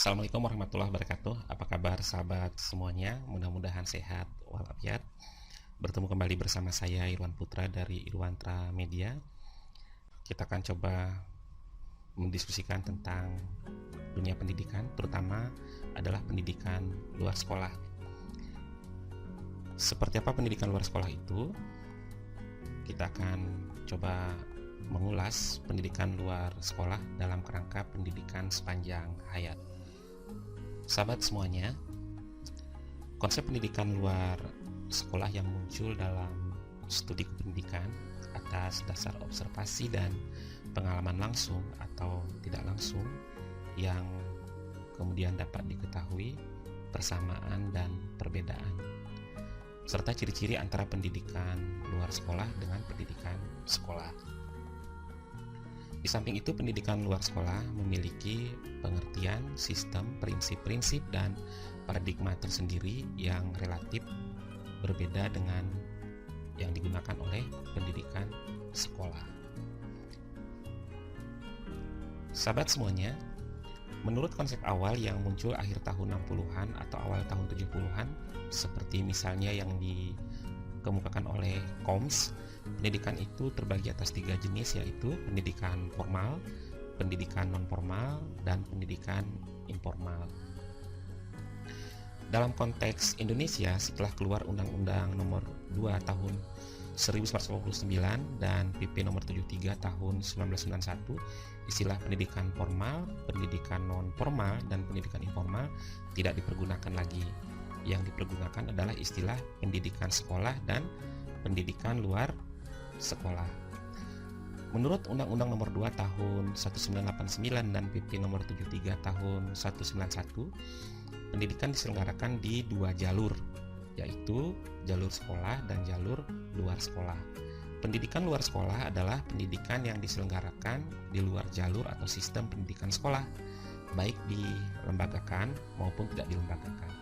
Assalamualaikum warahmatullahi wabarakatuh. Apa kabar sahabat semuanya? Mudah-mudahan sehat walafiat. Bertemu kembali bersama saya Irwan Putra dari Irwantra Media. Kita akan coba mendiskusikan tentang dunia pendidikan, terutama adalah pendidikan luar sekolah. Seperti apa pendidikan luar sekolah itu? Kita akan coba mengulas pendidikan luar sekolah dalam kerangka pendidikan sepanjang hayat. Sahabat semuanya, konsep pendidikan luar sekolah yang muncul dalam studi pendidikan atas dasar observasi dan pengalaman langsung atau tidak langsung yang kemudian dapat diketahui persamaan dan perbedaan, serta ciri-ciri antara pendidikan luar sekolah dengan pendidikan sekolah. Di samping itu, pendidikan luar sekolah memiliki pengertian, sistem, prinsip-prinsip, dan paradigma tersendiri yang relatif berbeda dengan yang digunakan oleh pendidikan sekolah. Sahabat semuanya, menurut konsep awal yang muncul akhir tahun 60-an atau awal tahun 70-an, seperti misalnya yang dikemukakan oleh Combs, pendidikan itu terbagi atas 3 jenis, yaitu pendidikan formal, pendidikan non-formal, dan pendidikan informal. Dalam konteks Indonesia, setelah keluar Undang-Undang Nomor 2 Tahun 1989 dan PP Nomor 73 Tahun 1991, istilah pendidikan formal, pendidikan non-formal, dan pendidikan informal tidak dipergunakan lagi. Yang dipergunakan adalah istilah pendidikan sekolah dan pendidikan luar sekolah. Menurut Undang-Undang Nomor 2 Tahun 1989 dan PP Nomor 73 Tahun 1991, pendidikan diselenggarakan di 2 jalur, yaitu jalur sekolah dan jalur luar sekolah. Pendidikan luar sekolah adalah pendidikan yang diselenggarakan di luar jalur atau sistem pendidikan sekolah, baik dilembagakan maupun tidak dilembagakan,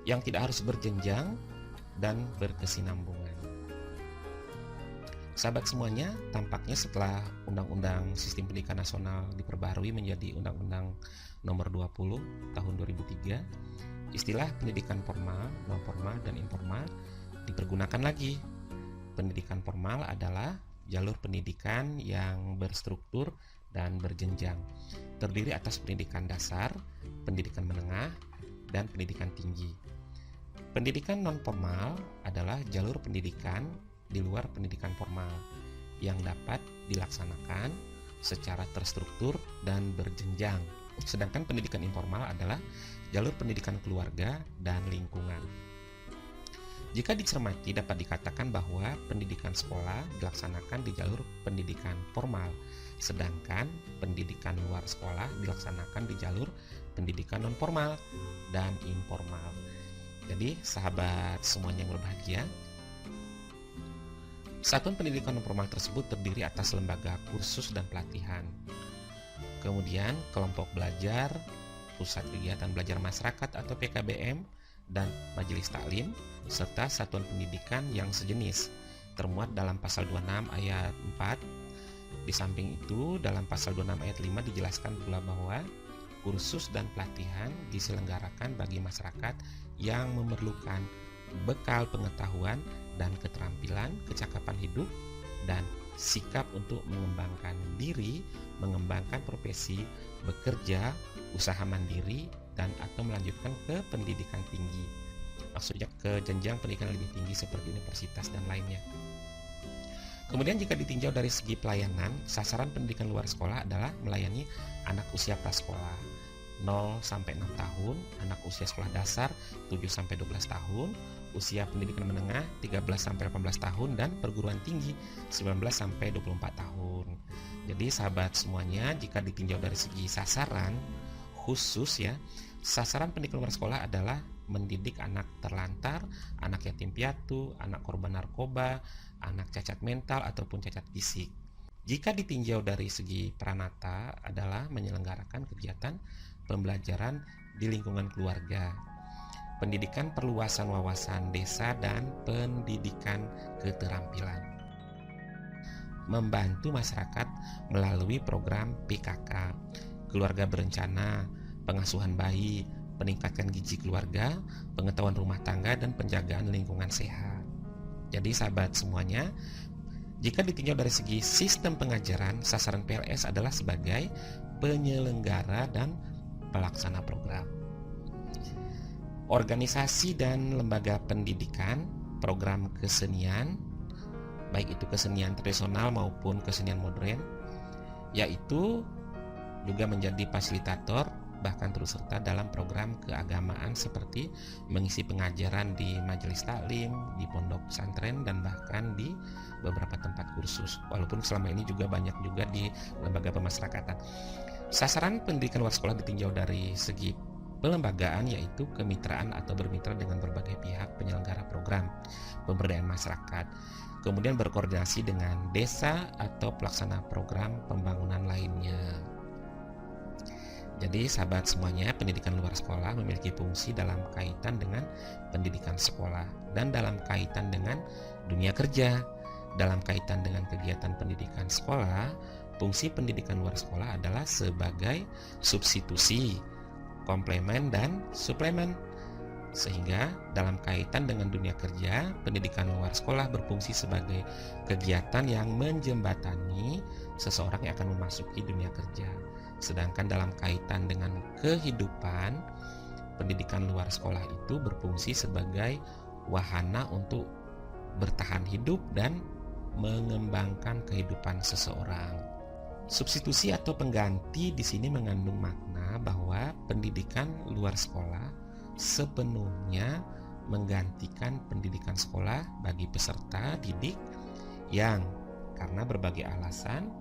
yang tidak harus berjenjang dan berkesinambungan. Sahabat semuanya, tampaknya setelah Undang-Undang Sistem Pendidikan Nasional diperbaharui menjadi Undang-Undang Nomor 20 Tahun 2003, istilah pendidikan formal, non-formal, dan informal dipergunakan lagi. Pendidikan formal adalah jalur pendidikan yang berstruktur dan berjenjang, terdiri atas pendidikan dasar, pendidikan menengah, dan pendidikan tinggi. Pendidikan non-formal adalah jalur pendidikan di luar pendidikan formal yang dapat dilaksanakan secara terstruktur dan berjenjang. Sedangkan pendidikan informal adalah jalur pendidikan keluarga dan lingkungan. Jika dicermati, dapat dikatakan bahwa pendidikan sekolah dilaksanakan di jalur pendidikan formal, sedangkan pendidikan luar sekolah dilaksanakan di jalur pendidikan non-formal dan informal. Jadi, sahabat semuanya yang berbahagia, satuan pendidikan non-formal tersebut terdiri atas lembaga kursus dan pelatihan, kemudian kelompok belajar, pusat kegiatan belajar masyarakat atau PKBM, dan majelis taklim, serta satuan pendidikan yang sejenis, termuat dalam pasal 26 ayat 4. Di samping itu, dalam pasal 26 ayat 5 dijelaskan pula bahwa kursus dan pelatihan diselenggarakan bagi masyarakat yang memerlukan bekal pengetahuan dan keterampilan, kecakapan hidup, dan sikap untuk mengembangkan diri, mengembangkan profesi, bekerja, usaha mandiri, dan atau melanjutkan ke pendidikan tinggi. Maksudnya ke jenjang pendidikan lebih tinggi seperti universitas dan lainnya. Kemudian jika ditinjau dari segi pelayanan, sasaran pendidikan luar sekolah adalah melayani anak usia prasekolah 0 sampai 6 tahun, anak usia sekolah dasar 7 sampai 12 tahun, usia pendidikan menengah 13 sampai 18 tahun, dan perguruan tinggi 19 sampai 24 tahun. Jadi sahabat semuanya, jika ditinjau dari segi sasaran khusus ya, sasaran pendidikan luar sekolah adalah mendidik anak terlantar, anak yatim piatu, anak korban narkoba, anak cacat mental ataupun cacat fisik. Jika ditinjau dari segi pranata adalah menyelenggarakan kegiatan pembelajaran di lingkungan keluarga, pendidikan perluasan wawasan desa, dan pendidikan keterampilan. Membantu masyarakat melalui program PKK, keluarga berencana, pengasuhan bayi, peningkatan gizi keluarga, pengetahuan rumah tangga, dan penjagaan lingkungan sehat. Jadi sahabat semuanya, jika ditinjau dari segi sistem pengajaran, sasaran PLS adalah sebagai penyelenggara dan pelaksana program. Organisasi dan lembaga pendidikan, program kesenian, baik itu kesenian tradisional maupun kesenian modern, yaitu juga menjadi fasilitator bahkan turut serta dalam program keagamaan seperti mengisi pengajaran di majelis taklim, di pondok pesantren, dan bahkan di beberapa tempat kursus, walaupun selama ini juga banyak juga di lembaga pemasyarakatan. Sasaran pendidikan luar sekolah ditinjau dari segi pelembagaan, yaitu kemitraan atau bermitra dengan berbagai pihak penyelenggara program pemberdayaan masyarakat, kemudian berkoordinasi dengan desa atau pelaksana program pembangunan lainnya. Jadi sahabat semuanya, pendidikan luar sekolah memiliki fungsi dalam kaitan dengan pendidikan sekolah dan dalam kaitan dengan dunia kerja. Dalam kaitan dengan kegiatan pendidikan sekolah, fungsi pendidikan luar sekolah adalah sebagai substitusi, komplemen, dan suplemen. Sehingga dalam kaitan dengan dunia kerja, pendidikan luar sekolah berfungsi sebagai kegiatan yang menjembatani seseorang yang akan memasuki dunia kerja. Sedangkan dalam kaitan dengan kehidupan, pendidikan luar sekolah itu berfungsi sebagai wahana untuk bertahan hidup dan mengembangkan kehidupan seseorang. Substitusi atau pengganti di sini mengandung makna bahwa pendidikan luar sekolah sepenuhnya menggantikan pendidikan sekolah bagi peserta didik yang karena berbagai alasan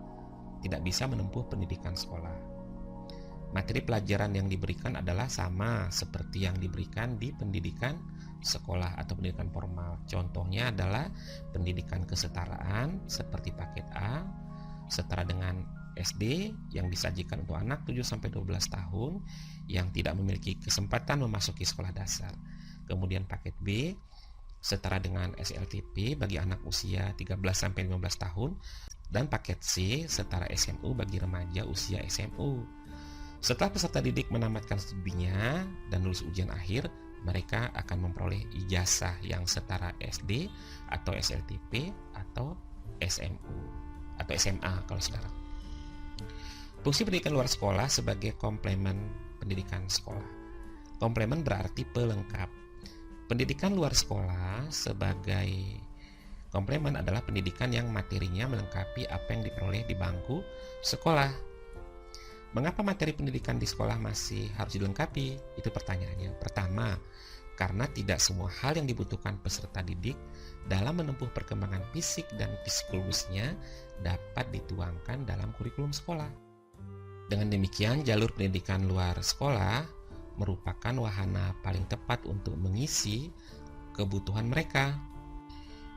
tidak bisa menempuh pendidikan sekolah. Materi pelajaran yang diberikan adalah sama seperti yang diberikan di pendidikan sekolah atau pendidikan formal. Contohnya adalah pendidikan kesetaraan seperti paket A, setara dengan SD yang disajikan untuk anak 7-12 tahun yang tidak memiliki kesempatan memasuki sekolah dasar. Kemudian paket B setara dengan SLTP bagi anak usia 13-15 tahun, dan paket C setara SMU bagi remaja usia SMU. Setelah peserta didik menamatkan studinya dan lulus ujian akhir, mereka akan memperoleh ijazah yang setara SD atau SLTP atau SMU atau SMA kalau sekarang. Fungsi pendidikan luar sekolah sebagai komplemen pendidikan sekolah. Komplemen berarti pelengkap. Pendidikan luar sekolah sebagai komplemen adalah pendidikan yang materinya melengkapi apa yang diperoleh di bangku sekolah. Mengapa materi pendidikan di sekolah masih harus dilengkapi? Itu pertanyaannya. Pertama, karena tidak semua hal yang dibutuhkan peserta didik dalam menempuh perkembangan fisik dan psikologisnya dapat dituangkan dalam kurikulum sekolah. Dengan demikian, jalur pendidikan luar sekolah merupakan wahana paling tepat untuk mengisi kebutuhan mereka.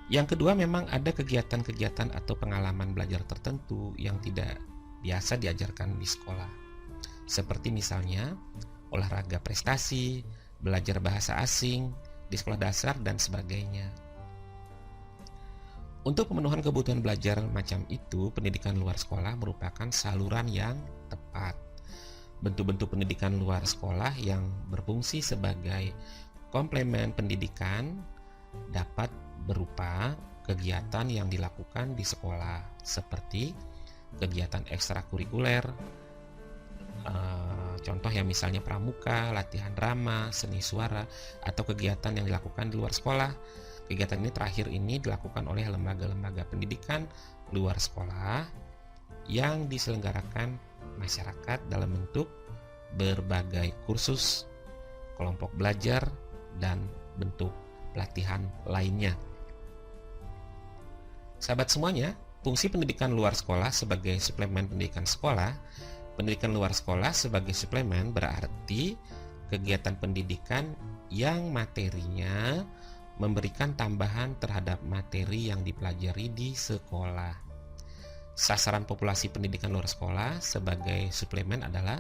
Yang kedua, memang ada kegiatan-kegiatan atau pengalaman belajar tertentu yang tidak biasa diajarkan di sekolah. Seperti misalnya olahraga prestasi, belajar bahasa asing di sekolah dasar, dan sebagainya. Untuk pemenuhan kebutuhan belajar macam itu, pendidikan luar sekolah merupakan saluran yang tepat. Bentuk-bentuk pendidikan luar sekolah yang berfungsi sebagai komplemen pendidikan dapat berupa kegiatan yang dilakukan di sekolah seperti kegiatan ekstrakurikuler, contoh yang misalnya pramuka, latihan drama, seni suara, atau kegiatan yang dilakukan di luar sekolah. Kegiatan ini terakhir ini dilakukan oleh lembaga-lembaga pendidikan luar sekolah yang diselenggarakan masyarakat dalam bentuk berbagai kursus, kelompok belajar, dan bentuk pelatihan lainnya. Sahabat semuanya, fungsi pendidikan luar sekolah sebagai suplemen pendidikan sekolah. Pendidikan luar sekolah sebagai suplemen berarti kegiatan pendidikan yang materinya memberikan tambahan terhadap materi yang dipelajari di sekolah. Sasaran populasi pendidikan luar sekolah sebagai suplemen adalah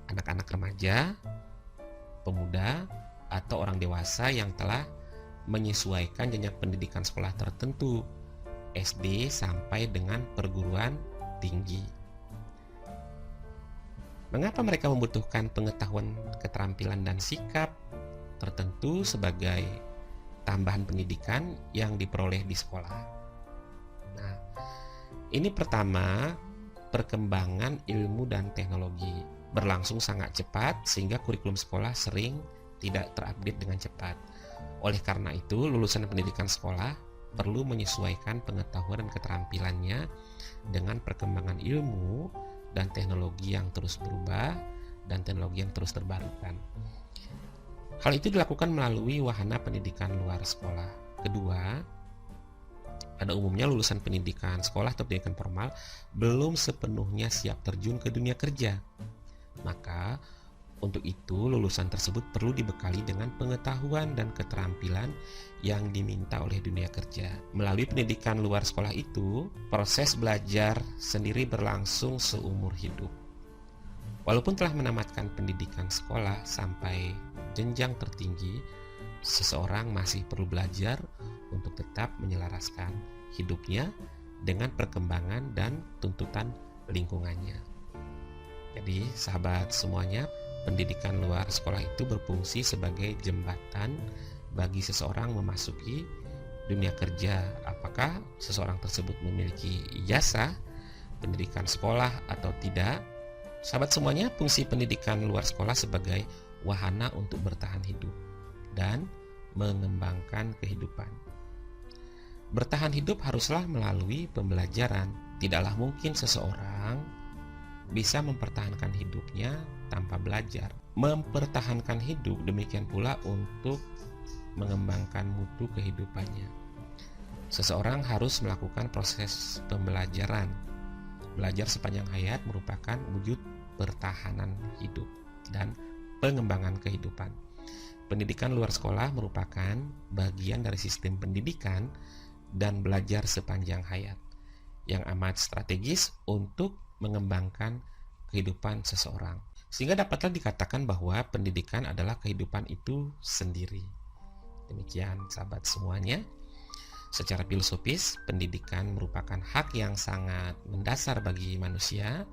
anak-anak remaja, pemuda, atau orang dewasa yang telah menyesuaikan jenjang pendidikan sekolah tertentu, SD sampai dengan perguruan tinggi. Mengapa mereka membutuhkan pengetahuan, keterampilan, dan sikap tertentu sebagai tambahan pendidikan yang diperoleh di sekolah? Nah, ini pertama, perkembangan ilmu dan teknologi berlangsung sangat cepat sehingga kurikulum sekolah sering tidak terupdate dengan cepat. Oleh karena itu, lulusan pendidikan sekolah perlu menyesuaikan pengetahuan dan keterampilannya dengan perkembangan ilmu dan teknologi yang terus berubah dan teknologi yang terus terbarukan. Hal itu dilakukan melalui wahana pendidikan luar sekolah. Kedua, pada umumnya lulusan pendidikan sekolah atau pendidikan formal belum sepenuhnya siap terjun ke dunia kerja. Maka, untuk itu lulusan tersebut perlu dibekali dengan pengetahuan dan keterampilan yang diminta oleh dunia kerja. Melalui pendidikan luar sekolah itu, proses belajar sendiri berlangsung seumur hidup. Walaupun telah menamatkan pendidikan sekolah sampai jenjang tertinggi, seseorang masih perlu belajar untuk tetap menyelaraskan hidupnya dengan perkembangan dan tuntutan lingkungannya. Jadi, sahabat semuanya, pendidikan luar sekolah itu berfungsi sebagai jembatan bagi seseorang memasuki dunia kerja. Apakah seseorang tersebut memiliki ijazah pendidikan sekolah atau tidak? Sahabat semuanya, fungsi pendidikan luar sekolah sebagai wahana untuk bertahan hidup dan mengembangkan kehidupan. Bertahan hidup haruslah melalui pembelajaran. Tidaklah mungkin seseorang bisa mempertahankan hidupnya tanpa belajar. Mempertahankan hidup demikian pula untuk mengembangkan mutu kehidupannya. Seseorang harus melakukan proses pembelajaran. Belajar sepanjang hayat merupakan wujud pertahanan hidup dan pengembangan kehidupan. Pendidikan luar sekolah merupakan bagian dari sistem pendidikan dan belajar sepanjang hayat yang amat strategis untuk mengembangkan kehidupan seseorang. Sehingga dapatlah dikatakan bahwa pendidikan adalah kehidupan itu sendiri. Demikian sahabat semuanya. Secara filosofis, pendidikan merupakan hak yang sangat mendasar bagi manusia.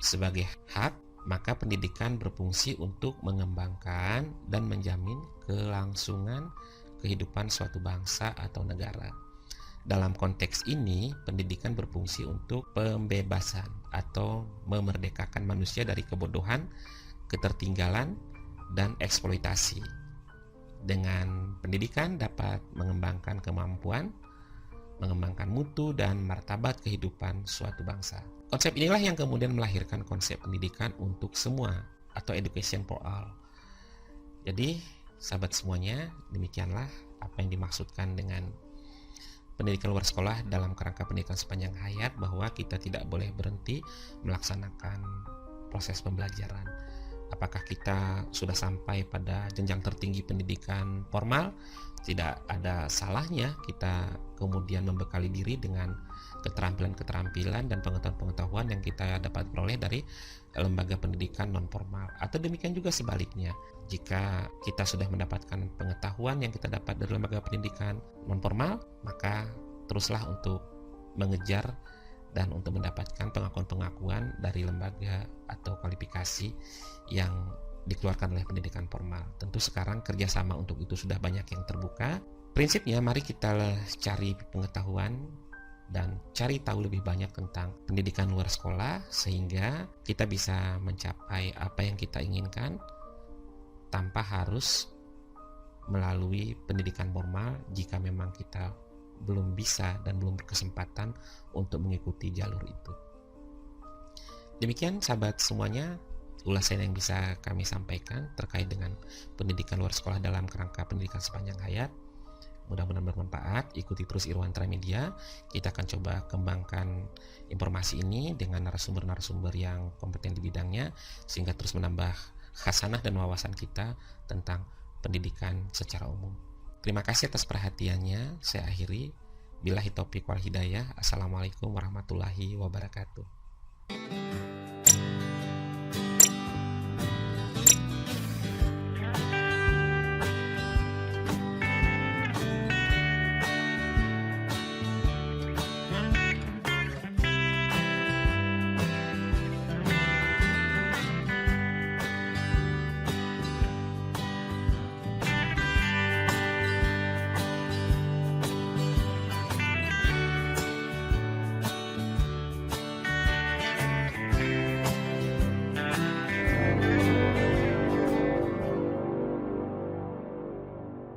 Sebagai hak, maka pendidikan berfungsi untuk mengembangkan dan menjamin kelangsungan kehidupan suatu bangsa atau negara. Dalam konteks ini, pendidikan berfungsi untuk pembebasan atau memerdekakan manusia dari kebodohan, ketertinggalan, dan eksploitasi. Dengan pendidikan dapat mengembangkan kemampuan, mengembangkan mutu dan martabat kehidupan suatu bangsa. Konsep inilah yang kemudian melahirkan konsep pendidikan untuk semua atau education for all. Jadi, sahabat semuanya, demikianlah apa yang dimaksudkan dengan pendidikan luar sekolah dalam kerangka pendidikan sepanjang hayat, bahwa kita tidak boleh berhenti melaksanakan proses pembelajaran. Apakah kita sudah sampai pada jenjang tertinggi pendidikan formal? Tidak ada salahnya kita kemudian membekali diri dengan keterampilan-keterampilan dan pengetahuan-pengetahuan yang kita dapat peroleh dari lembaga pendidikan non formal. Atau demikian juga sebaliknya, jika kita sudah mendapatkan pengetahuan yang kita dapat dari lembaga pendidikan non formal, maka teruslah untuk mengejar dan untuk mendapatkan pengakuan-pengakuan dari lembaga atau kualifikasi yang dikeluarkan oleh pendidikan formal. Tentu sekarang kerjasama untuk itu sudah banyak yang terbuka. Prinsipnya, mari kita cari pengetahuan dan cari tahu lebih banyak tentang pendidikan luar sekolah, sehingga kita bisa mencapai apa yang kita inginkan tanpa harus melalui pendidikan formal jika memang kita belum bisa dan belum berkesempatan untuk mengikuti jalur itu. Demikian sahabat semuanya, ulasan yang bisa kami sampaikan terkait dengan pendidikan luar sekolah dalam kerangka pendidikan sepanjang hayat. Mudah-mudahan bermanfaat. Ikuti terus Irwantara Media. Kita akan coba kembangkan informasi ini dengan narasumber-narasumber yang kompeten di bidangnya, sehingga terus menambah khasanah dan wawasan kita tentang pendidikan secara umum. Terima kasih atas perhatiannya. Saya akhiri. Billahi taufiq wal hidayah. Assalamualaikum warahmatullahi wabarakatuh.